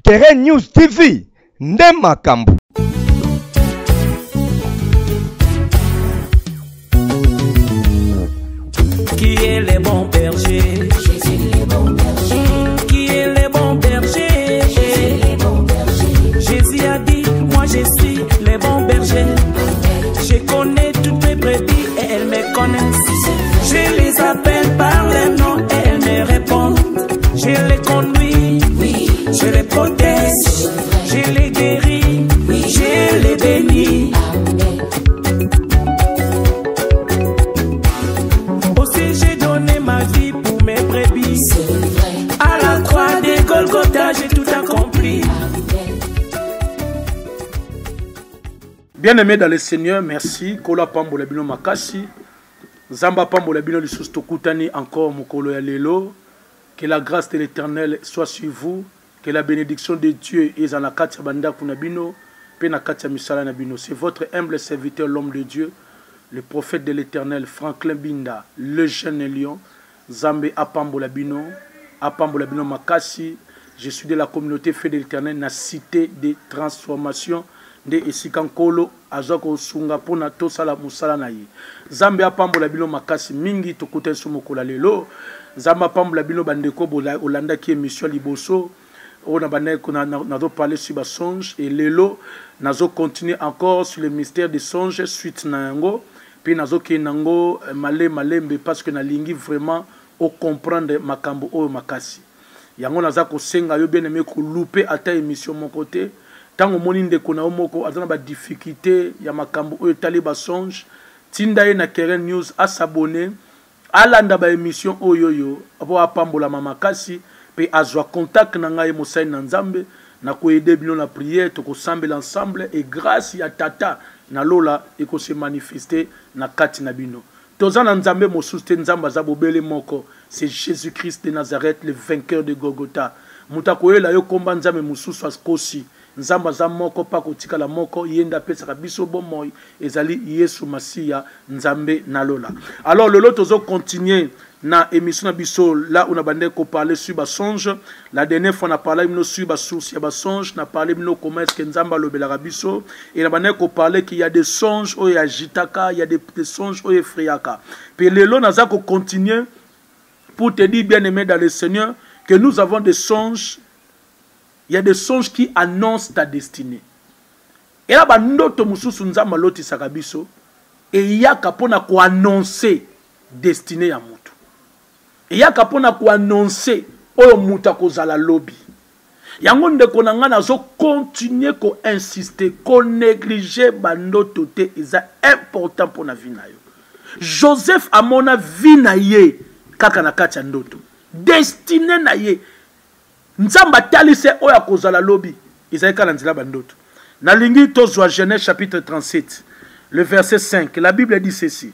Terrain News TV, Ndemakambu. Qui est le bon berger? Jésus le bon berger. Qui est le bon berger? Jésus le bon berger. Jésus a dit, moi je suis le bon berger. Je connais toutes mes brebis et elles me connaissent. Je les appelle par leur nom et elles me répondent. Je les conduis, oui. Je les protège, je les guéris, oui. Je les bénis. Aussi j'ai donné ma vie pour mes brebis. À la croix de Golgotha, j'ai tout accompli. Bien-aimés dans le Seigneur, merci. Kola Pambo Labino Makasi. Zamba Pambo Labino Lissus Tokutani encore Mokolo ya Lelo. Que la grâce de l'Éternel soit sur vous. Que la bénédiction de Dieu est dans la Katia Banda Kunabino. Pena Katia Misala Nabino. C'est votre humble serviteur, l'homme de Dieu, le prophète de l'Éternel, Franklin Binda, le jeune lion. Zambé Apambo Labino. Apambo Labino Makasi. Je suis de la communauté fait de l'Éternel, la cité de transformation. De Esikankolo azoko sunga pona to sala musala na ye Zambia pambola bilo makasi mingi tokute sumokola lelo Zamba pambola bilo bandeko bola Olanda ki émission liboso on a bané qu'on a nazo parler sur songe et lelo nazo continuer encore sur le mystère des songes suite na yango puis nazo ki nango malembe parce que na lingi vraiment au comprendre makambo o makasi yango nazako senga yo bien aimé ko louper ata émission mon côté. Tant que moni ndeko na omoko azana ba difficulté ya makambo oyo tali ba songe tinda ye na Terrain News a s'abonner alanda ba émission oyoyo abo apambola mamakasi pe azwa contact na ngai mosai na nzambe na ko aider bino na prière to ko sambela ensemble et grâce ya tata na lola e ko se manifester na kati na bino tozana nzambe mosuste nzamba za bobele moko c'est Jésus-Christ de Nazareth le vainqueur de Golgotha mutako yela yo komba nzambe mususu askosi nzamba za moko pa kotika la moko yenda pesa biso bomoy ezali Yesu Masia nzambe nalola. Alors le lot ozo continuer na émission na biso là on a bandé ko parler sur ba songe la dernière fois on a parlé mino sur ba source ya ba songe na parlé mino comment est-ce que nzamba lobela biso et na bandé ko parler qu'il y a des songes o ya jitaka il y a des songes o effrayaka puis le lot naza ko continuer pour te dire bien aimé dans le Seigneur que nous avons des songes. Il y a des songes qui annoncent ta destinée. Et là, bandoto mususu nzamba loti sakabiso. Et il y a kapona ko annoncer destinée ya mutu. Et il y a kapona ko annoncer oyo muta ko zala lobby. Yango ndeko na nga nazo continuer ko insister, ko négliger bandoto te eza important pour na vie na yo. Joseph amona vie na ye kaka na kati ya ndoto. Destinée na ye. Nzamba talise oya kozala lobi Isaïka nzila bandoto. Na lingi tozwa Genèse chapitre 37 le verset 5 la Bible dit ceci.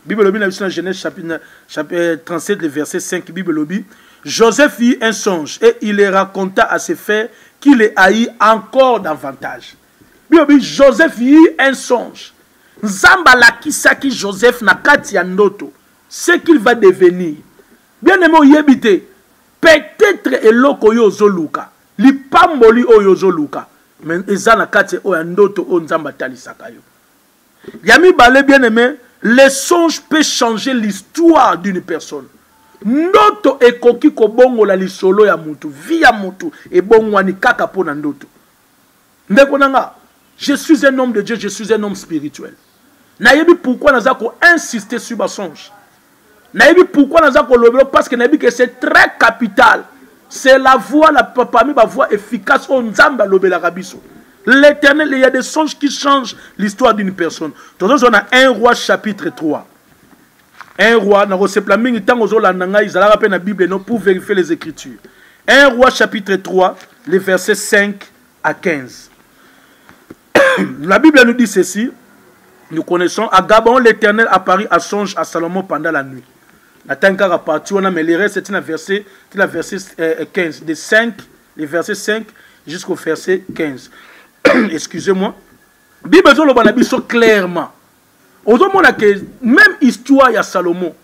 Bible lobi na Genèse chapitre 37 le verset 5 Bible lobi Joseph eut un songe et il le raconta à ses frères qui le haït encore davantage. Bible lobi Joseph eut un songe. Nzamba lakisaki Joseph na kati ya ndoto ce qu'il va devenir. Bien aimé yebite peut-être eloko yo zoluka li pamboli oyo zoluka mais ezana kati oya ndoto o nzamba talisaka yo yami balé bien aimé les songes peut changer l'histoire d'une personne ndoto ekoki ko bongola lisolo ya mutu vie ya mutu e bongwani kaka pona ndoto ndeko nanga je suis un homme de Dieu je suis un homme spirituel na yebi pourquoi naza ko insister sur ba songe. Naïbi pourquoi nous avons le parce que naïbi que c'est très capital. C'est la voie, parmi la voie efficace on nzamba lobela rabiso. L'éternel, il y a des songes qui changent l'histoire d'une personne. Donc, on a 1 roi chapitre 3. 1 roi, dans la Bible pour vérifier les Écritures. 1 roi chapitre 3, les versets 5 à 15. La Bible nous dit ceci. Nous connaissons, à Gabon, l'Éternel apparut à songe à Salomon pendant la nuit. La Tankara partie, on a mais les restes, c'est la verset 15. De 5, les versets 5 jusqu'au verset 15. Excusez-moi. La Bible nous clairement. Aujourd'hui, que même histoire ya Salomon,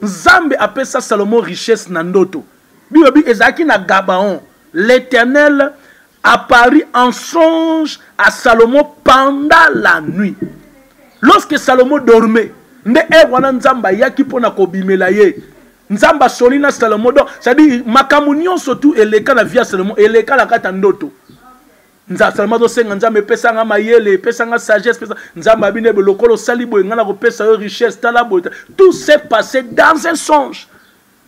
Nzambe appelle ça Salomon richesse nandoto. Bible ezaki na Gabaon, l'Éternel apparut en songe à Salomon pendant la nuit. Lorsque Salomon dormait, nde wana Nzamba yaki pona kobimela ye. Nzamba solina Salomon do, c'est-à-dire makamunion surtout eleka na via Salomon, eleka la kata ndoto. Salomon do senga Nzamba pesa nga mayele, pesa nga sagesse, pesa Nzamba bine be lokolo salibo ngana ko pesa yo richesse talabo. Tout s'est passé dans un songe.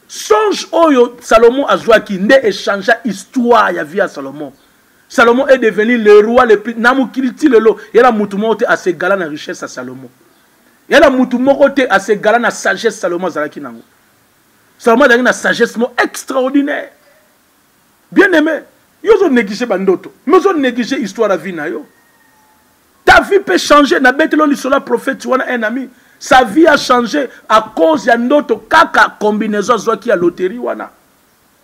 Songe oyo Salomon azwaki nde échangea histoire ya via Salomon. Salomon est devenu le roi le plus namukiliti lelo. Yala mutumote a se gala na richesse à Salomon. Yala mutumote a se gala na sagesse Salomon zalaki nango. Salomon a une sagesse extraordinaire. Bien aimé, yo zo négliger bandoto. Mais zo négliger histoire la vie na yo. Ta vie peut changer na betelo li sola prophète wana un ami. Sa vie a changé à cause ya ndoto kaka combinaison zo ki a loterie wana.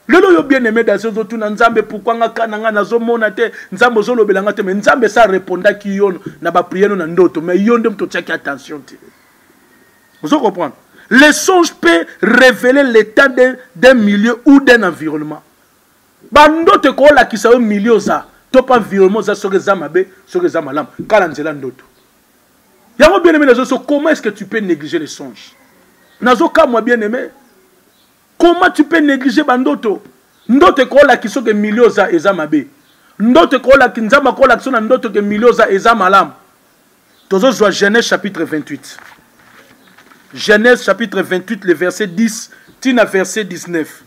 Lelo yo bien aimé dans ce autres Nzambe pourquoi nga kananga nazo mona te Nzambe zo lobelanga te mais Nzambe ça répondra ki yono na ba prière na ndoto mais yonde mto tchaki attention te. Vous comprenez? Les songes peuvent révéler l'état d'un milieu ou d'un environnement. Ba ndoto ko la ki sa un milieu za top environnement za so reza mabe so reza malam kala nzela ndoto. Yango bien aimé nazo comment est-ce que tu peux négliger les songes? Nazo ka moi bien aimé. Comment tu peux négliger bandoto? Ndoto kola kiso ke milioza eza mabe. Ndoto kola kinzama kola kiso na ndoto ke milioza eza malam. Tozo zwa Genèse chapitre 28. Genèse chapitre 28 le verset 10 tina verset 19.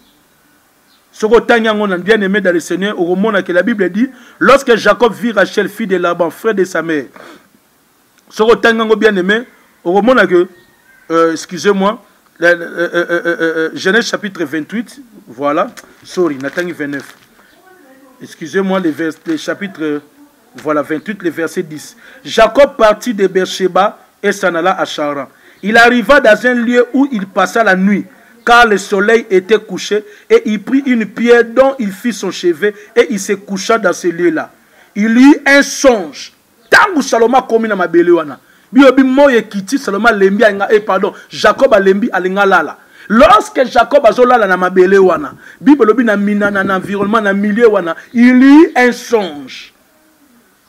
Soko tanyango na bien aimé dans le Seigneur au moment que la Bible dit lorsque Jacob vit Rachel fille de Laban frère de sa mère. Soko tanyango bien aimé au moment que excusez-moi Genèse chapitre 28, voilà, sorry, Nathalie 29. Excusez-moi, les chapitres, voilà, 28, le verset 10. Jacob partit de Beersheba et s'en alla à Charan. Il arriva dans un lieu où il passa la nuit, car le soleil était couché, et il prit une pierre dont il fit son chevet, et il se coucha dans ce lieu-là. Il eut un songe. Tangu Saloma komi na mabelewana. Jacob a lembi alingalala. Lorsque Jacob a zolala na mabele wana, Bible na mina na environnement na milieu wana, il eut un songe.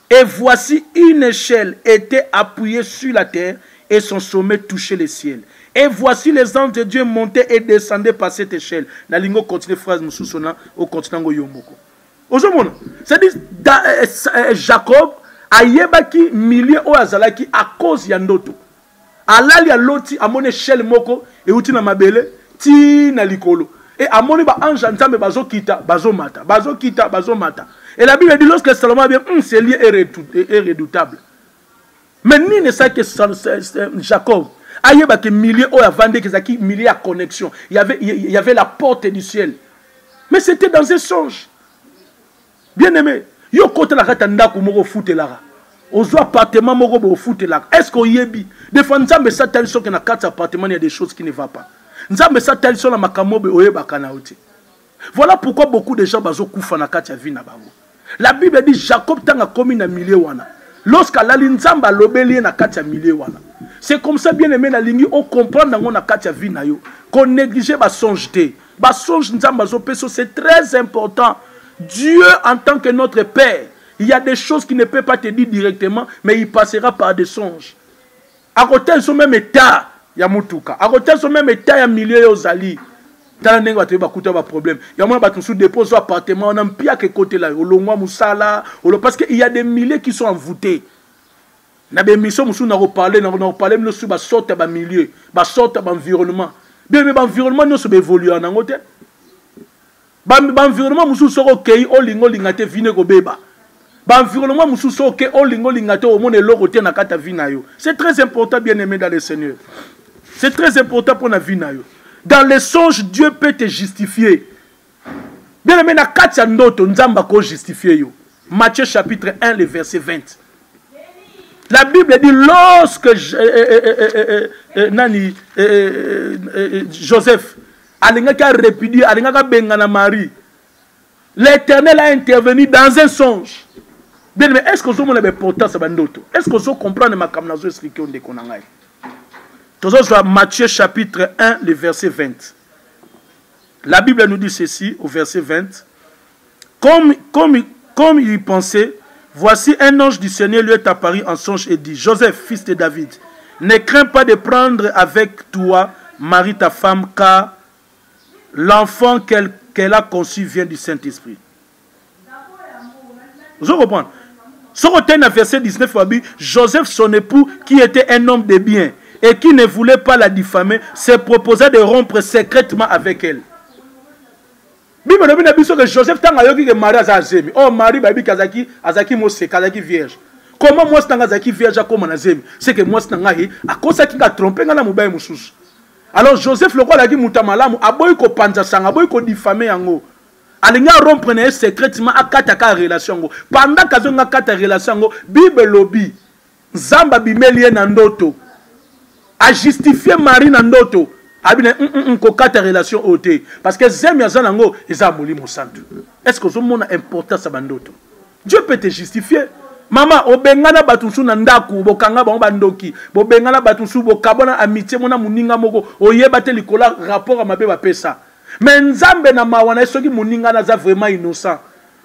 Et voici une échelle était appuyée sur la terre et son sommet touchait le ciel. Et voici les anges de Dieu montaient et descendaient par cette échelle. Na lingo continue phrase mususona au continent go yomboko. Ozomona, c'est-à-dire Jacob ayebaki milieu o azalaki à cause ya ndoto. Alali ya loti amone shell moko e uti na mabele ti na likolo. Et amone ba ange nzambe bazo kita bazo mata. Et la Bible dit lorsque Salomon bien ce lieu est redoutable. Mais ni ne sait que Jacob ayebaki milieu o avande kezaki milieu à connexion. Il y avait la porte du ciel. Mais c'était dans un songe. Bien aimé. Yo kote la kata ndako moko fute la. Ozo appartement moko bo fute la. Est-ce qu'on yebi? Des fois nzambe sa taliso que na kata appartement il y a des choses qui ne vont pas. Nzambe sa taliso na makamobe oyeba kana uti. Voilà pourquoi beaucoup de gens bazo kufa na kata vie na bango. La Bible dit Jacob tanga komi na milieu wana. Lorsqu'ala nzamba lobeli na kata milieu wana. C'est comme ça bien aimé na lingi on comprendre ngo na kata vie na yo. Qu'on néglige ba songe te. Ba songe nzamba zo peso c'est très important. Dieu en tant que notre Père, il y a des choses qu'il ne peut pas te dire directement, mais il passera par des songes. À côté de son même état, il y a Moutuka. À côté de son même état, il y a milieu aux alliés. Dans le nègre, tu vas écouter un problème. Il y a moins de sous dépôt, appartement, on a un pire que côté là. Parce qu'il y a des milliers qui sont envoûtés. Il y a des missions qui sont reparlé, on parlé, nous sommes sortis de milieu, sortis de l'environnement. Bien, mais l'environnement, nous sommes évolués en Angleterre. L'environnement, nous sommes OK, on lingate vine ko beba. Environnement mususo ke olingo lingato au monde l'oroté na kata vinayo. C'est très important, bien aimé dans le Seigneur. C'est très important pour la vinayo. Dans les songes, Dieu peut te justifier. Bien aimé na kata ndoto nzamba ko justifier yo. Matthieu chapitre 1, le verset 20. La Bible dit lorsque Joseph alingaka répudier, alingaka bengana Marie, l'Éternel a intervenu dans un songe. Bien, mais est-ce que vous avez l'importance de ndoto? Est-ce que vous comprenez ma kamnazo expliqué on déconangai? Toujours Matthieu chapitre 1, le verset 20. La Bible nous dit ceci au verset 20. Comme il pensait, voici un ange du Seigneur lui est apparu en songe et dit, Joseph, fils de David, ne crains pas de prendre avec toi Marie ta femme, car l'enfant qu'elle a conçu vient du Saint-Esprit. Vous comprenez? Sur le verset 19, Joseph, son époux, qui était un homme de bien et qui ne voulait pas la diffamer, se proposait de rompre secrètement avec elle. Bible nous dit que Joseph tanga yoki que Marie azazemi. Oh Marie baby kazaki azaki mose kazaki vierge. Comment moi tanga azaki vierge comme nazemi? C'est que moi tanga hi akosa ki ka tromper ngana mubaye mususu. Alors Joseph le roi la ki mutamalamu aboyi ko panza sanga aboyi ko diffamer yango. Alinga rompre ne secrètement akata ka relation ngo. Pendant kazonga kata relation ngo Bible lobi Zamba bimelie na ndoto. A justifier Marie na ndoto. Abine ko kata relation ote parce que zemi azanango eza molimo santu. Est-ce que vous avez importance à bandoto? Dieu peut te justifier. Mama obengana batusu na ndaku bokanga ba bandoki bobengana batusu bokabona amitié mona muninga moko oyeba te likola rapport à mabe ba pesa. Mais nzambe na mawana soki muninga na za vraiment innocent.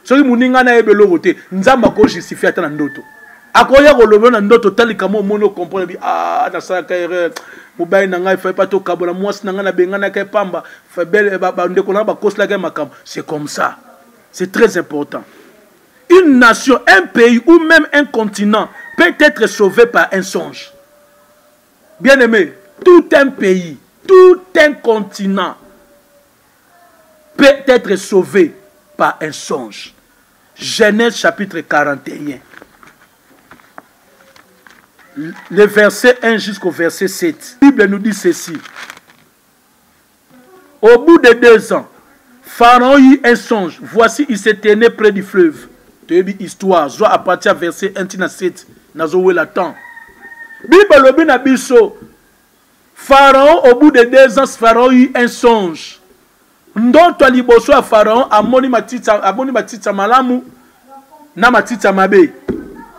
Soki muninga na ebelo rote nzamba ko justifier ta na ndoto. Akoya kolobo na ndoto talika mo mono comprendre bi na sa ka erreur. C'est comme ça. C'est très important. Une nation, un pays ou même un continent peut être sauvé par un songe. Bien aimé, tout un pays, tout un continent peut être sauvé par un songe. Genèse chapitre 41. Le verset 1 jusqu'au verset 7. La Bible nous dit ceci. Au bout de 2 ans, Pharaon eut un songe. Voici, il s'est tenu près du fleuve. Tu as vu histoire. Soit à partir du verset 1 à 7. Nazoé la temps. Bible lobi na biso. Pharaon, au bout de 2 ans, Pharaon eut un songe. Ndoto aliboso à Pharaon, amoni matita malamu, na matita mabe.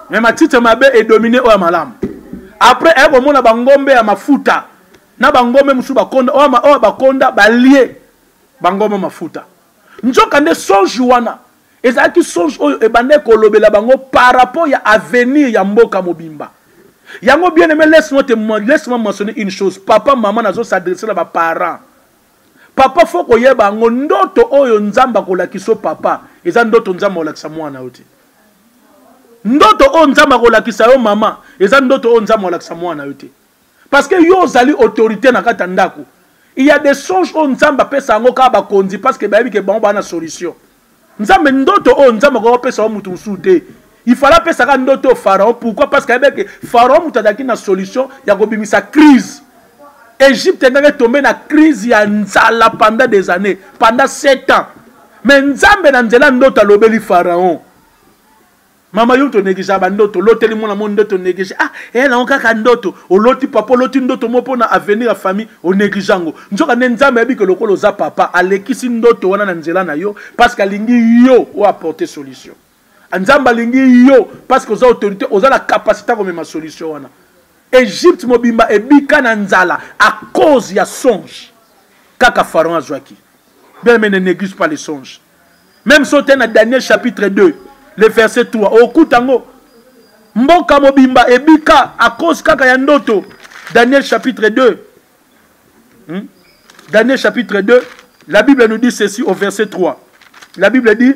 Mais matita mabe est dominé au malam. Après, il y a bangombe ya mafuta. Na bangombe musu bakonda o bakonda balie bangombe mafuta. Njoka ne songe wana. Ezaki songe oyo ebande ko lobela bango par rapport ya avenir ya mboka mobimba. Yango bien aimé, laisse-moi mentionner une chose. Papa, maman nazo s'adresser à ba parents. Papa faut ko yeba ngo ndoto oyo nzamba ko lakiso papa. Eza ndoto nzamba olakisa mwana oti. Ndoto o nzamba ko lakisa yo mama. Eza ndoto o nzamba olakisa mwana oti. Parce que yo zali autorité na kata ndako. Il y a des songes o nzamba pesa ngo ka ba konzi parce que ba yebi ke bango ba na solution. Nzambe ndoto o nzamba ko pesa o mutu musude. Il fallait pesa ka ndoto Pharaon. Pourquoi? Parce que Pharaon mutadaki na solution ya ko bimisa crise. Égypte est tombé dans la crise ya nzala pendant des années, pendant 7 ans. Mais nzambe na nzela ndoto lobeli Pharaon. Mama yo to negija ba ndoto loteli mona mon ndoto negija. Ah, na onka ndoto, oloti papa loti ndoto mo pona avenir ya famille o negijango. Njoka ne nzambe abi ke lokolo za papa alekisi ndoto wana na nzela na yo parce que lingi yo o apporter solution. Nzamba lingi yo parce que oza autorité, oza la capacité comme ma solution wana. Égypte mobimba ebika na nzala à cause ya songe. Kaka Pharaon azwaki. Bien mais ne néglige pas les songes. Même sauté dans Daniel chapitre 2, le verset 3. Okutango mboka mobimba ebika à cause kaka ya ndoto. Daniel chapitre 2. Daniel chapitre 2, la Bible nous dit ceci au verset 3. La Bible dit: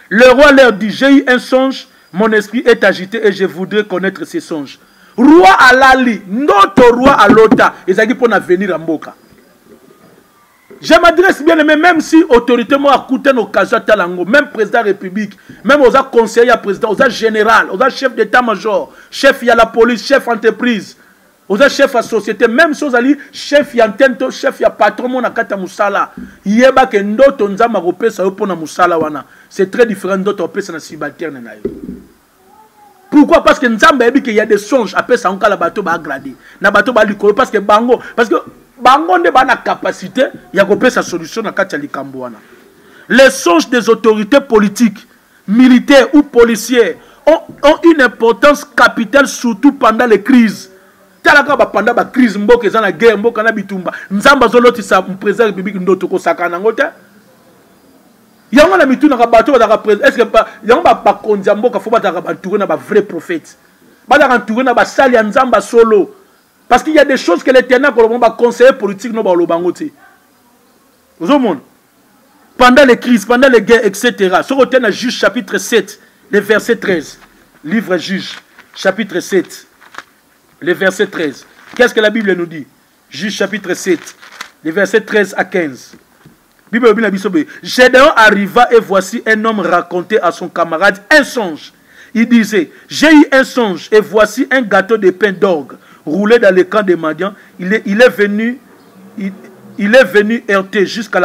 le roi leur dit, j'ai eu un songe, mon esprit est agité et je voudrais connaître ces songes. Roi alali, notre roi alota, ezaki pona venir à mboka. Je m'adresse bien aimé, même si autorité m'a coûté une occasion talango, même président de la République, même aux conseillers président, aux général, aux chefs d'état-major, chef y a la police, chef entreprise, aux chefs à société, même si aux chef y a antenne, chef y a patron mon akata musala, yeba ke ndoto nzama kopesa yo pona musala wana. C'est très différent d'autres opesa na subalterne na yo. Pourquoi? Parce que nzamba yebi que y a des songes après ça on kala bateau ba agradé. Na bateau ba likolo parce que bango ne ba na capacité ya kopesa solution na kati ya likambo wana. Les songes des autorités politiques, militaires ou policières ont une importance capitale surtout pendant les crises. Talaka ba pendant ba crise mboka eza na guerre mboka na bitumba. Nzamba zoloti sa président république ndoto ko sakana ngote. Yango na mituna ka bato ba président est-ce que ba yango ba kondia mboka faut ba ta ba entourer na ba vrai prophète. Ba ta entourer na ba sali ya nzamba solo. Parce qu'il y a des choses que l'Éternel va conseiller politique no ba lobangote. Vous au monde. Pendant les crises, pendant les guerres, etc. Ce côté dans Juge chapitre 7, le verset 13. Livre Juge, chapitre 7. Le verset 13. Qu'est-ce que la Bible nous dit? Juge chapitre 7, les versets 13 à 15. Gédéon arriva et voici un homme racontait à son camarade un songe. Il disait, j'ai eu un songe et voici un gâteau de pain d'orgue roulé dans le camp des Madians. Il est venu heurter jusqu'à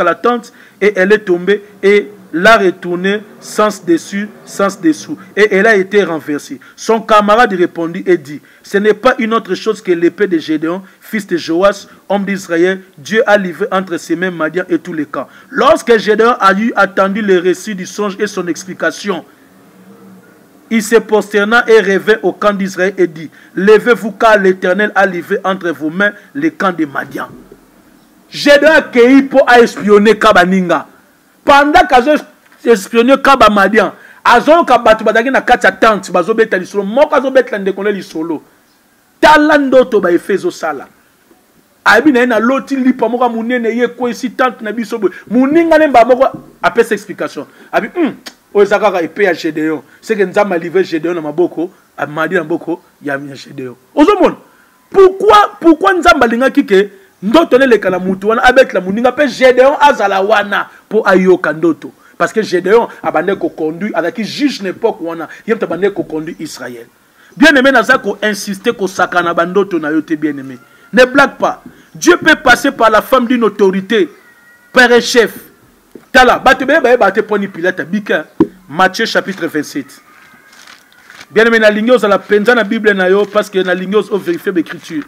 la tente et elle est tombée et l'a retournée sens dessus, sens dessous. Et elle a été renversée. Son camarade répondit et dit, ce n'est pas une autre chose que l'épée de Gédéon, fils de Joas, homme d'Israël. Dieu a livré entre ses mains Madian et tous les camps. Lorsque Gédéon a eu attendu le récit du songe et son explication, il se prosterna et revint au camp d'Israël et dit, levez-vous car l'Éternel a livré entre vos mains les camps de Madian. Gédéon a cueilli pour espionner Kabaninga. Pendant qu'ils espionné Kaba Madian, Azon Kabatu Badagi na kati ya tente, bazo beta li solo, moko azo beta ndekone li solo. Talando to ba efezo sala. Abi na loti lipa moko munene ye ko isi tente na biso boy. Muninga ne ba moko apesa explication. Abi oyezaka epée ya Gédéon. C'est que nzamba livré Gédéon na maboko, amadi na maboko ya Gédéon. Ozomona. Pourquoi nzamba lingaki ke ndoto ne lekala mutu wana avec la muninga pe Gédéon azala wana pour ayoka ndoto parce que Gédéon abandé ko conduit avec qui juge l'époque wana yemta abandé ko conduit Israël. Bien aimé na ça ko insister ko sakana bandoto na yote bien aimé. Ne blague pas. Dieu peut passer par la femme d'une autorité, père et chef. Tala batebe bate poni Pilate bika Matthieu chapitre 27. Bien aimé na lingos la penza na Bible na yo parce que na lingos au vérifier l'écriture.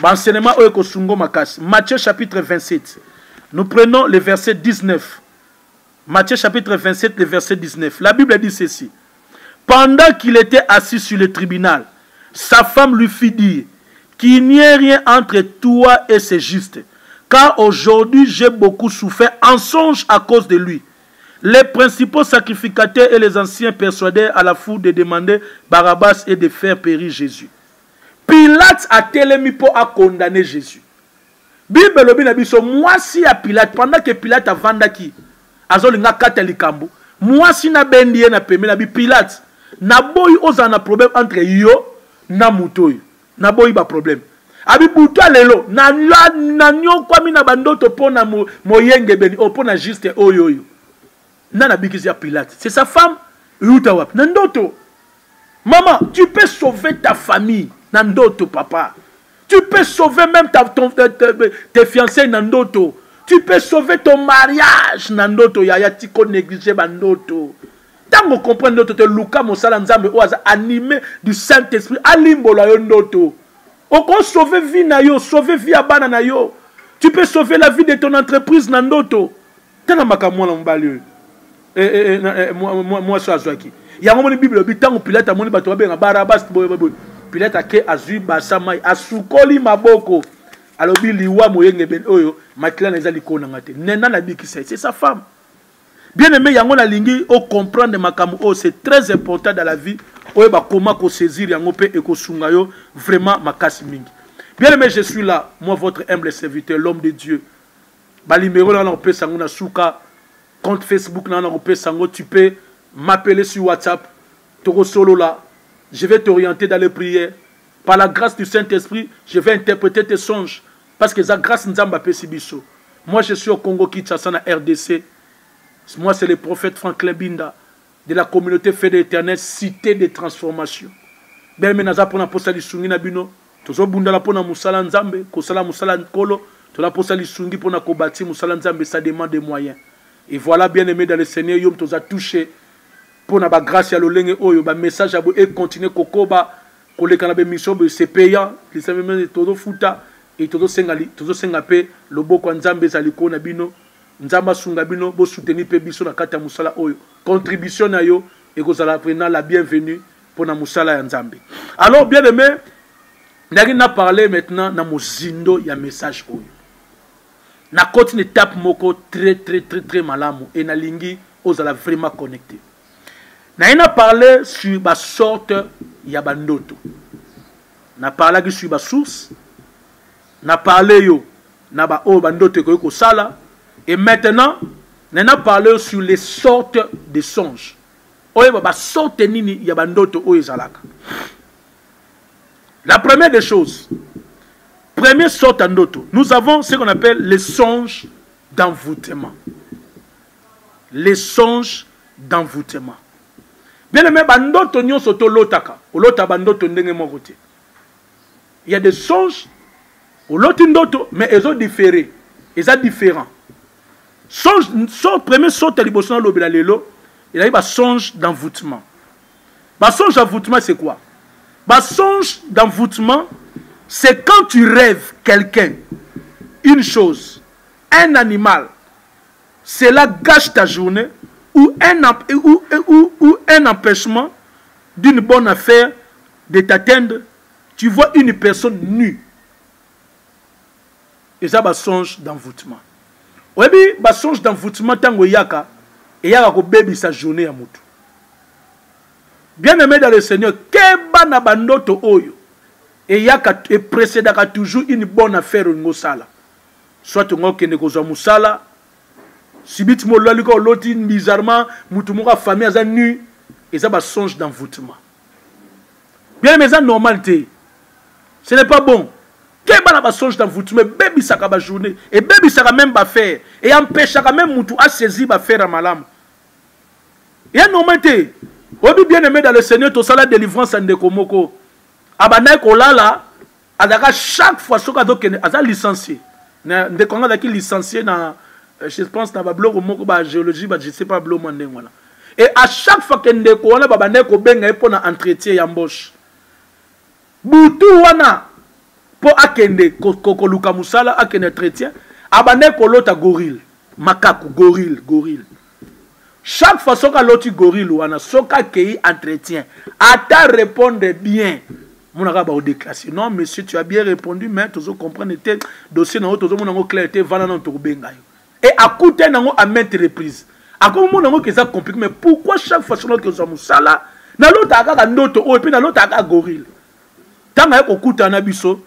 Enseignement Matthieu chapitre 27. Nous prenons le verset 19. Matthieu chapitre 27, le verset 19. La Bible dit ceci. Pendant qu'il était assis sur le tribunal, sa femme lui fit dire qu'il n'y ait rien entre toi et c'est juste. Car aujourd'hui j'ai beaucoup souffert en songe à cause de lui. Les principaux sacrificateurs et les anciens persuadèrent à la foule de demander Barabbas et de faire périr Jésus. Pilate a télémi pour condamner Jésus. Bible lobi na biso moi si à Pilate pendant que Pilate a vendaki azolinga katalikambo moi si na bendiye na peme na bi Pilate na boy ozana problème entre yo na mutoyo na boy ba problème abi buta lelo na nyokwa mi na bandoto pona moyenge beni opona juste oyoyo na bikisi ya Pilate c'est sa femme yuta wap na ndoto. Maman, tu peux sauver ta famille Nandoto, papa. Tu peux sauver même tes fiancés Nandoto. Tu peux sauver ton mariage Nandoto. Yaya tiko négligé Bandoto. Tant qu'on comprend Nandoto, te Luka Mosala Nzambe oaza animé du Saint-Esprit. Alimbola yo Nandoto. On peut sauver vie na yo, sauver vie abana na yo. Tu peux sauver la vie de ton entreprise Nandoto. Tana makamwa na mbali. Moi so azwaki. Il y a un moment de Bible, il y a un Pilate, il y a un Barabbas, Pilate a été azui basamai, asukoli maboko. Alors il y a moyenge ben oyo, makila na ezali ko nangate. Nena na biki c'est sa femme. Bien aimé, yango na lingi o comprendre makamu o, c'est très important dans la vie. Oyo ba comment ko saisir yango pe e ko sunga yo vraiment makasi mingi. Bien aimé, je suis là, moi votre humble serviteur, l'homme de Dieu. Ba numéro na on peut sango na suka, compte Facebook na on peut sango, tu peux m'appeler sur WhatsApp, Toro Solo là, je vais t'orienter dans les prières. Par la grâce du Saint-Esprit, je vais interpréter tes songes. Parce que la grâce nous a sibiso. Moi, je suis au Congo Kinshasa, na RDC. Moi, c'est le prophète Franklin Binda de la communauté Fée de l'Éternel, cité de transformation. Bien, mais naza pona posa lisungi na bino. Tozo bunda la pona musala nzambe, kosala musala nkolo. Tola posa lisungi pona kobati musala nzambe, ça demande des moyens. Et voilà, bien aimé dans le Seigneur, yom toza touché. Pona ba grâce ya lolenge oyo, ba message abo et continuer kokoba. Koleka na be mission, c'est payant. Les semaines tozo futa. Et tozo senga pe, loboko nzambe zaliko na bino. Nzamba sunga bino, bo soutenir pe biso na kata musala oyo. Contribution na yo, et que vous allez la bienvenue pour na musala ya nzambe. Alors, bien aimé, n'a parlé maintenant na mozindo ya message oyo. Na kote une étape moko très malamu et na lingi aux ala vraiment connecté. Na parlé sur ba sorte ya bandoto. Na parlé sur ba source. Na parlé yo na ba o bandoto ko sala. Et maintenant, on a parlé sur les sortes de songes. La première des choses, première sorte d'andoto, nous avons ce qu'on appelle les songes d'envoûtement. Les songes d'envoûtement. Bien aimé, bandoto nyon soto lotaka. Olota bandoto ndenge mokote. Il y a des songes, olotindoto, mais ils ont différé. Ils sont différents. Son premier sorte à l'ibosson l'obéla lelo, il a eu un songe d'envoûtement. Un songe d'envoûtement, c'est quoi? Un songe d'envoûtement, c'est quand tu rêves quelqu'un, une chose, un animal, cela gâche ta journée, ou un empêchement d'une bonne affaire de t'atteindre, tu vois une personne nue. Et ça, un songe d'envoûtement. Oui, bah songe d'envoûtement tango yaka et yaka ko baby sa journée à mutu. Bien aimé dans le Seigneur, keba na bandoto oyo et yaka et précédaka toujours une bonne affaire ngo sala. Soit ngo kende ko zo musala, sibit mo loliko loti bizarrement mutu mo ka famille aza nu et ça ba songe d'envoûtement. Bien aimé ça normalité. Ce n'est pas bon. Quel est le songe d'envoûtement? Baby saka ba journée. Et baby saka même ba faire. Et empêche saka même moutou à saisir ba faire à malam. Et à normalité. Obi bien aimé dans le Seigneur, to sala délivrance en dekomoko. Abana kolala. Adaka chaque fois soka dokene. Aza licencié. Ndekonga daki licencié na. Je pense na ba blog moko ba géologie ba je sais pas blog mandeng wala. Et à chaque fois que ndeko wana babane ko benga pour na entretien ya embauche. Butu wana. Pour akende kokoluka musala akende chrétien abane kolota gorille makaku gorille chaque fois soka loti gorille wana soka kei entretien ata répondre bien monaka ba déclassé non monsieur tu as bien répondu mais tu comprendre tel dossier na auto monango clarté vana na to benga yo et akute nango à maintes reprises akomo monango que ça compliqué mais pourquoi chaque fois soka que ça musala na lota aka ndoto o et puis na lota aka gorille tanga ko kuta na biso.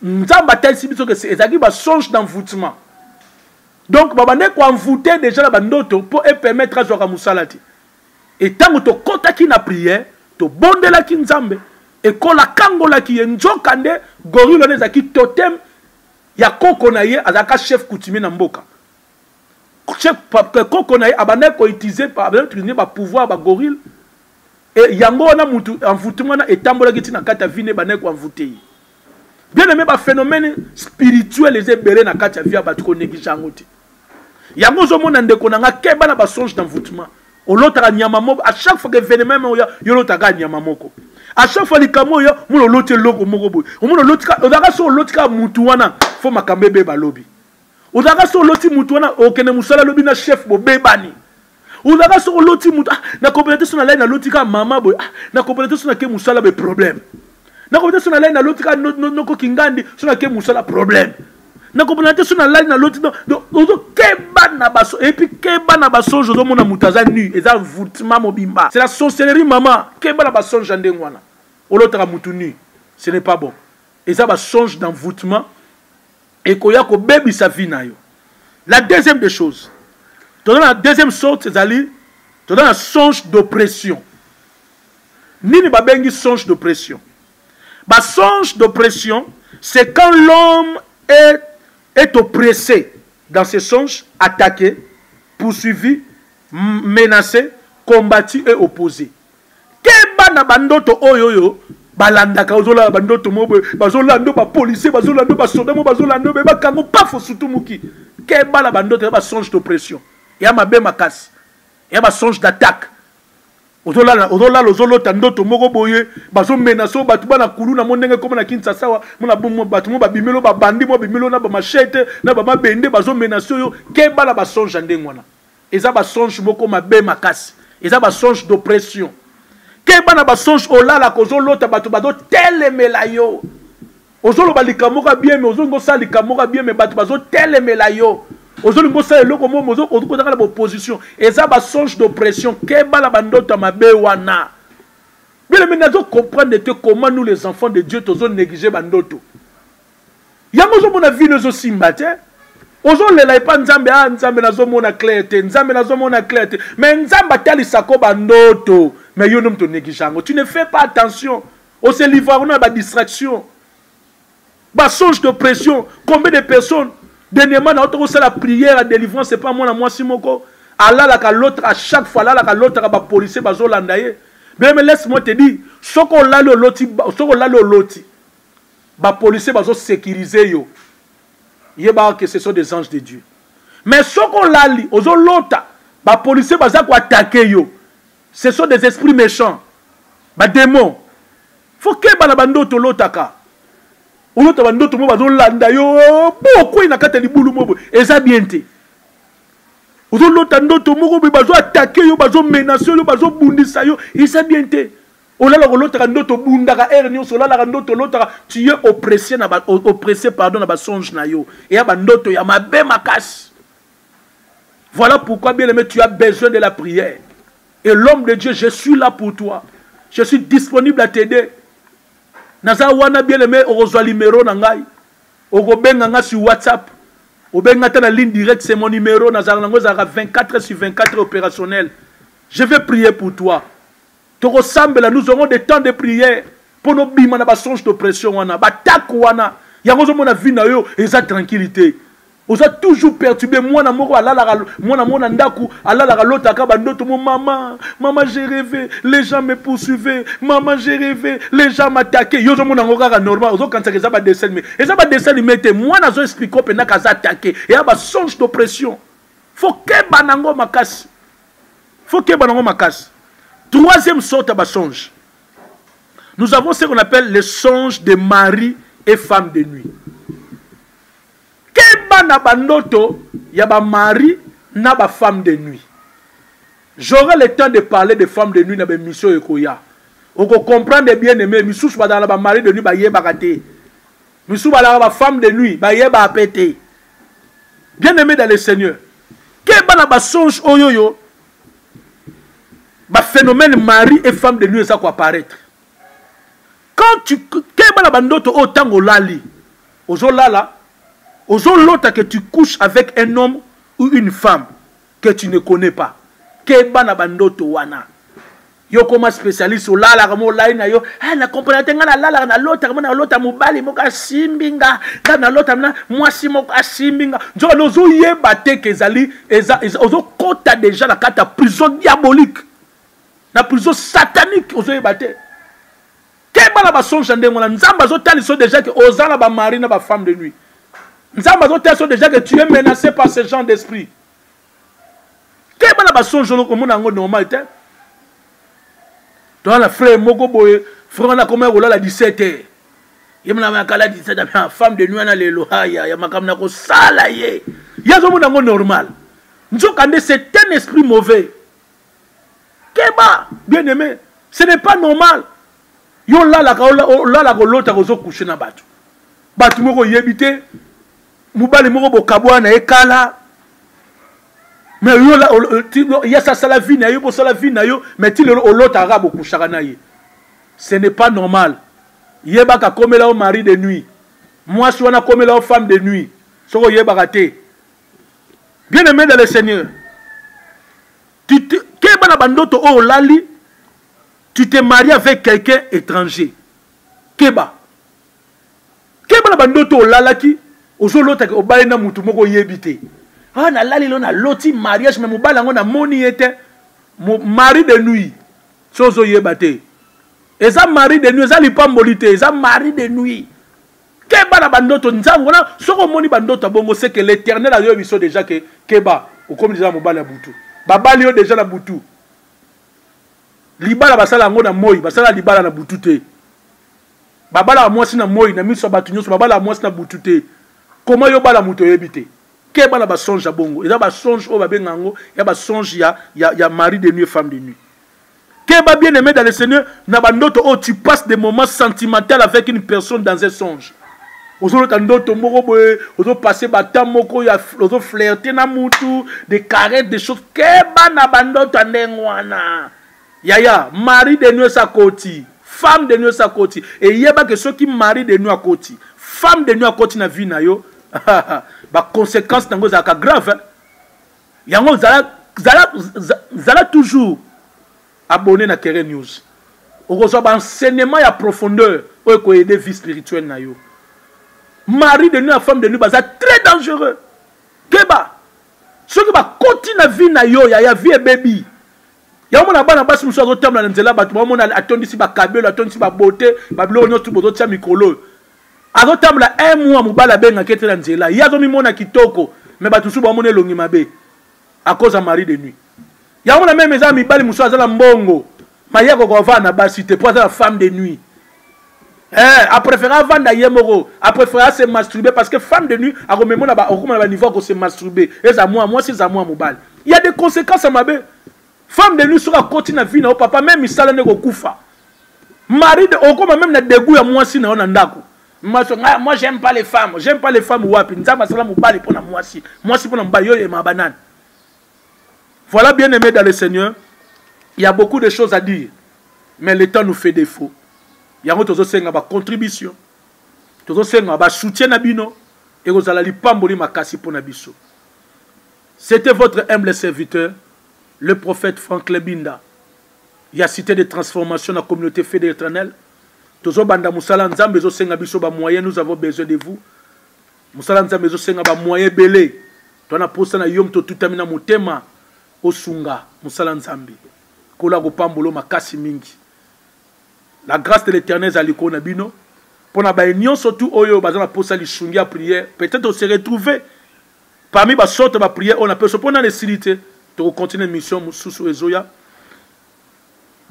Nzamba tel si biso que c'est ezaki ba songe d'envoûtement. Donc babane ko envoûter déjà la bandoto pour permettre à joka musalati. Et tant to kota ki na prière, to bondela ki nzambe et ko la kangola ki nzokande gorille les aki totem ya koko na ye azaka chef coutumier na mboka. Chef koko na ye abane ko utiliser par pouvoir ba gorille et yango na mutu envoûtement na etambola ki tina kata vine bane ko envoûter. Bien aimé, ba phénomène spirituel les ébélés na katia via ba trop négligent ngote. Yango zo mona ndeko na nga keba na ba songe d'envoûtement. Olota nyama moko à chaque fois que phénomène yo lota ga nyama moko. À chaque fois likamo yo mulo lote loko moko boy. Mulo lotika odaka so lotika mutu wana fo makambebe ba lobi. Odaka so loti mutu wana okene musala lobi na chef bo bebani. Odaka so loti mutu na compléter son na lotika mama boy. Na compléter son na ke musala be problème. Na compléter son na lotika no ko kingandi son na ke musala problème. Na compléter son na lotika ozo keba na baso et puis keba na baso jozo mona mutaza nu eza voûtement mobimba. C'est la sorcellerie maman keba na baso jandengwana. Olotaka mutu nu. Ce n'est pas bon. Et ça va songe d'envoûtement et koya ko bebi sa vie na yo. La deuxième des choses. Tu donnes la deuxième sorte, c'est ali, tu donnes un songe d'oppression. Nini babengi songe d'oppression. Ba songe d'oppression, c'est quand l'homme est oppressé. dans ses songes, attaqué, poursuivi, menacé, combattu et opposé. Keba na bandoto oyoyo, balandaka ozola bandoto mobo, bazolando ba policier, bazolando ba soldat, bazolando ba kango pa fo sutumuki. Keba la bandoto ba songe d'oppression. Ya mabe makasi. Ya ba songe d'attaque. Ozola lozolota ndoto moko boye, bazo menace batu bana kulu na mondenge comme na Kinshasa wa, mona bomo batu mo ba bimelo ba bandi mo bimelo na ba machete, na ba mabende bazo menace yo, keba la ba songe ndengwana. Eza ba songe moko mabe makasi. Eza ba songe d'oppression. Keba na ba songe olala kozolota batu bazo telemela yo. Ozolo ba likamoka bien mais ozongo sa likamoka bien mais batu bazo telemela yo. Ozolo ngo sa eloko mo mozo ozoko na opposition. Eza ba songe d'oppression. Keba la bandoto mabe wana. Bien mais nazo comprendre comment nous les enfants de Dieu tozo négliger bandoto. Yango zo mona vie nozo simbate. Ozo lela ipa nzambe nzambe nazo mona clarté, nzambe nazo mona clarté. Mais nzamba tali sako bandoto. Mais yo nom to négligeango. Tu ne fais pas attention. On se livre on a ba distraction. Ba songe d'oppression. Combien de personnes dernièrement na auto la prière à délivrance c'est pas moi simoko. Allah la l'autre à chaque fois là la l'autre ba policier bazo landaye. Mais laisse-moi te dire, soko la lo loti, soko la lo loti. Ba policier bazo sécuriser yo. Yeba que ce sont des anges de Dieu. Mais ce qu'on l'a li, ozo lota, ba policier baza ko attaquer yo. Ce sont des esprits méchants. Ba démons. Faut que ba na bandoto lotaka. Olota bandoto mo bazo landa yo, beaucoup ina kata libulu mo. Eza bienté. Ozo lota ndoto mo ko bazo attaquer yo, bazo menacer yo, bazo bundisa yo. Eza bienté. Olala kolota ndoto bundaka ernyo solala ndoto lota tu es oppressé na ba oppressé pardon na ba songe na yo et ya ba ndoto ya mabe makasi. Voilà pourquoi bien aimé tu as besoin de la prière. Et l'homme de Dieu, je suis là pour toi. Je suis disponible à t'aider. Naza wana bien aimé orozwa numéro na ngai. Ogobenga nga sur WhatsApp. Obenga ta na ligne directe c'est mon numéro naza nango za 24/24 opérationnel. Je vais prier pour toi. Nous aurons des temps de prière pour nos bimans na ba songe d'oppression wana ba tak wana yango zo mona vie na yo eza tranquillité. Oza toujours perturbé moi na moko alala moi na mona ndaku alala lota ka bandoto mo maman j'ai rêvé les gens me poursuivaient maman j'ai rêvé les gens m'attaquaient yo zo mona ngoka normal ozo kansa ke za ba dessin mais eza ba dessin limité moi na zo expliquer pe na ka za attaquer et ba songe d'oppression faut que banango makasi Troisième sorte de songe. Nous avons ce qu'on appelle les songes de mari et femme de nuit. Keba na bandoto, ya ba mari na ba femme de nuit. J'aurai le temps de parler de femmes de nuit na ba mission ekoya. On comprendre bien aimé, misous ba dans ba mari de nuit ba yeba kate. Misous ba ba femme de nuit ba yeba pété. Bien aimé dans le Seigneur. Keba na ba songe oyoyo. Bah, phénomène mari et femme de nuit, ça quoi apparaître. Quand tu keba la bandoto autant au lali, ozo lala, ozo lota que tu couches avec un homme ou une femme que tu ne connais pas. Keba na bandoto wana. Yo comme spécialiste au lala comme laina yo, ah na comprendre tenga na lala na lota comme na lota mobali moka simbinga, na lota na mwasi moka simbinga. Jo lozo yeba te kezali ozo kota déjà la carte prison diabolique. Na prison satanique aux yeux battés. Keba la ba songe ndenge na nzamba zo tali so déjà que ozala ba mari na ba femme de nuit. Nzamba zo tali so déjà que tu es menacé par ce genre d'esprit. Keba la ba songe lo komona ngo normal te. Dans la frère moko boye, frère na comme la 17h. Yemna ma kala 17h femme de nuit na lelo haya ya makamna ko sala ye. Ya zo mona ngo normal. Nzokande c'est un esprit mauvais. Keba, bien aimé, ce n'est pas normal. Yo la lota kozo coucher na batu. Batu moko yebite, mubali moko bokabwa na ekala. Mais yo la ya sa sala vie na yo bo sala vie na yo, mais ti le lota rabo kushaka na ye. Ce n'est pas normal. Yeba ka komela au mari de nuit. Moi si wana komela au femme de nuit. Soko yeba raté. Bien aimé dans le Seigneur. Tu te maries avec quelqu'un étranger. Keba. Keba la bandoto lalaki. Ozo lota ke obale na mutu moko yebite. Ah, na lali na loti mariage, mais mobala ngo na moni était mari de nuit. Chose yebate. Et ça mari de nuit, ça li pambolité, ça mari de nuit. Keba na bandoto nzango na soko moni bandoto bongo c'est que l'Éternel a yo déjà que keba ou comme déjà mobala butu. Babali yo déjà na butu. Libala basala ngo na moi, basala libala na butu te. Babala mwasi na moi na miso batu nyoso babala mwasi na butu te. Comment yo bala muto yebite? Keba na ba songe bongo. Eza ba songe o ba bengango, ya ba songe ya mari de nuit femme de nuit. Keba bien aimé dans le Seigneur, na bandoto oh tu passes des moments sentimentaux avec une personne dans un songe. Ozo tandoto moko boye, ozo passer ba moko ya ozo flirter na mutu, des caresses, des choses. Keba na bandoto ndengwana. Yaya, mari de nuit sa koti, femme de nuit sa koti. Et yeba que ceux qui mari de nuit à koti, femme de nuit à koti na vie na yo, ba conséquence nango za ka grave. Yango zala toujours abonné na Keren News. Ozo ba enseignement ya profondeur o ko aider vie spirituelle na yo. Mari de nuit à femme de nuit ba ça très dangereux. Keba. Ceux qui ba koti na vie na yo ya vie baby. Yamo na bana basi muso azotamla na nzela batu bamona atondisi ba kabelo atondisi ba beauté ba bilo nyoto bozo tia mikolo azotamla un mois mobala benga kete na nzela yazo mimona kitoko mais batu su bamona elongi mabe à cause de mari de nuit. Yamo na même ezami bali muso azala mbongo mayako ko vana basi te pour la femme de nuit. A préféré vendre yemoro, a préféré se masturber parce que femme de nuit a rememona ba okoma ba niveau ko se masturber et ça moi c'est à moi mobile. Il y a des conséquences à mabe. Femme de nuit sera continue à vie na papa même il sala ne ko kufa. Mari de okoma même na dégoût ya moi si na ndako. Moi j'aime pas les femmes wapi nzamba sala mobali pona moi si pona mobali yo ma banane. Voilà bien aimé dans le Seigneur, il y a beaucoup de choses à dire mais le temps nous fait défaut. Il y a d'autres senga ba contribution. Tozo senga ba soutien na bino et vous allez pamboli makasi pona biso. C'était votre humble serviteur le prophète Franklin Binda. Il a cité des transformations dans la communauté fée de l'Éternel. Tozo banda musala nzambe zo senga biso ba moyen nous avons besoin de vous. Musala nzambe zo senga ba moyen belé. Tona posa na yom to tutamina mutema osunga musala nzambe. Kola go pambolo makasi mingi. La grâce de l'Éternel zaliko na bino. Pona ba union surtout oyo bazana posa li shungia prière. Peut-être on se retrouver parmi ba sorte ba prière on appelle se pona les silité. To continuer mission sous Ezoya.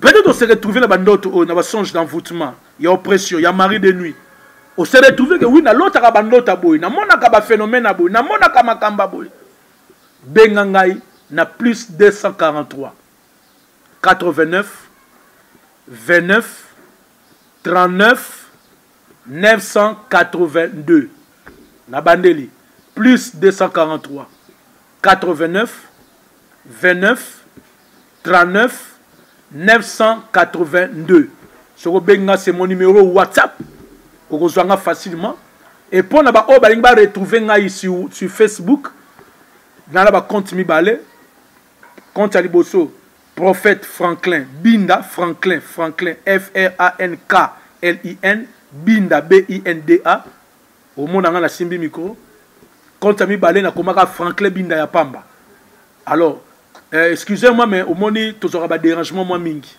Peut-être on se retrouver dans bandoto on a songe d'envoûtement, il y a oppression, il y a mari de nuit. On se retrouver que oui na l'autre ka bandota boy, na mona ka ba phénomène boy, na mona ka makamba boy. Bengangai na plus 243 89 29 39 982. Na bandeli plus 243 89 29 39 982. C'est mon numéro WhatsApp. Vous rejoignez facilement. Et pour nous retrouver sur Facebook, dans le compte Mibale, compte Aliboso, prophète Franklin Binda, Franklin F-R-A-N-K-L-I-N, Binda B-I-N-D-A. Au monde dans la Simbi micro. Compte Mibale, na komaka Franklin Binda ya Pamba. Alors, excusez-moi, mais au moins, tu auras des dérangements moins mingi.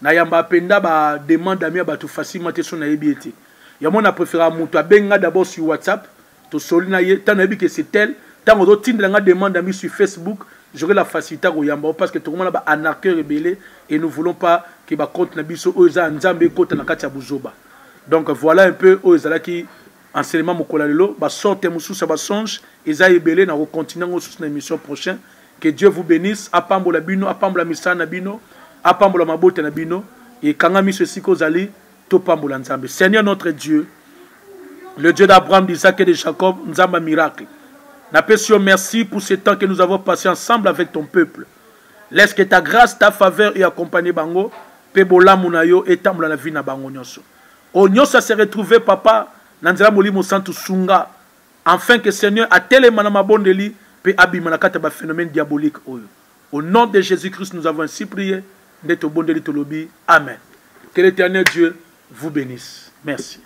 Na yamba penda ba demande ami ba tout facilement te son na yebiete. Yamon a préféré monto benga d'abord sur WhatsApp, to solina ye, tant na que c'est tel, tant on doit tindre nga demande ami sur Facebook, j'aurai la facilité au yamba parce que tout le monde a anarchie rebelle et nous voulons pas que ba compte na biso oza nzambe kota na kati ya buzoba. Donc voilà un peu ozala qui enseignement mokola lelo ba sorte mususa ba songe eza yebele na continuer sur une émission prochaine. Que Dieu vous bénisse. Apambola bino, apambola misana bino, apambola mabote na bino. Et kangami ceci kozali, topambola nzambe. Seigneur notre Dieu, le Dieu d'Abraham, d'Isaac et de Jacob, nzamba miracle. N'apprécions merci pour ce temps que nous avons passé ensemble avec ton peuple. Laisse que ta grâce, ta faveur et accompagner bango, pebola munayo et tambola la vie na bango nyoso. O nyoso se retrouver papa, nanzela molimo santu sunga, afin que Seigneur a tellement ma bondeli. Phénomène diabolique. Au nom de Jésus-Christ, nous avons ainsi prié. Amen. Que l'Éternel Dieu vous bénisse. Merci.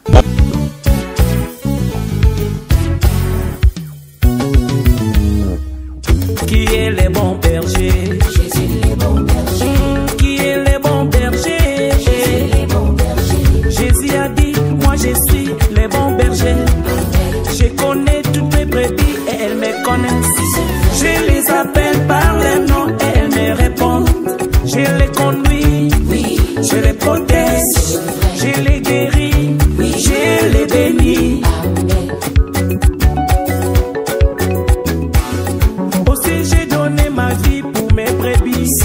les bons bergers? Jésus les bons bergers. Qui est les bons bergers? Jésus les bons bergers. Jésus a dit, moi je suis les bons bergers. Je connais toutes mes brebis et elles me connaissent. Je les appelle par leur nom et elles me répondent. Je les conduis, Oui, je les protège, je les guéris, je les bénis. amen. Aussi j'ai donné ma vie pour mes brebis.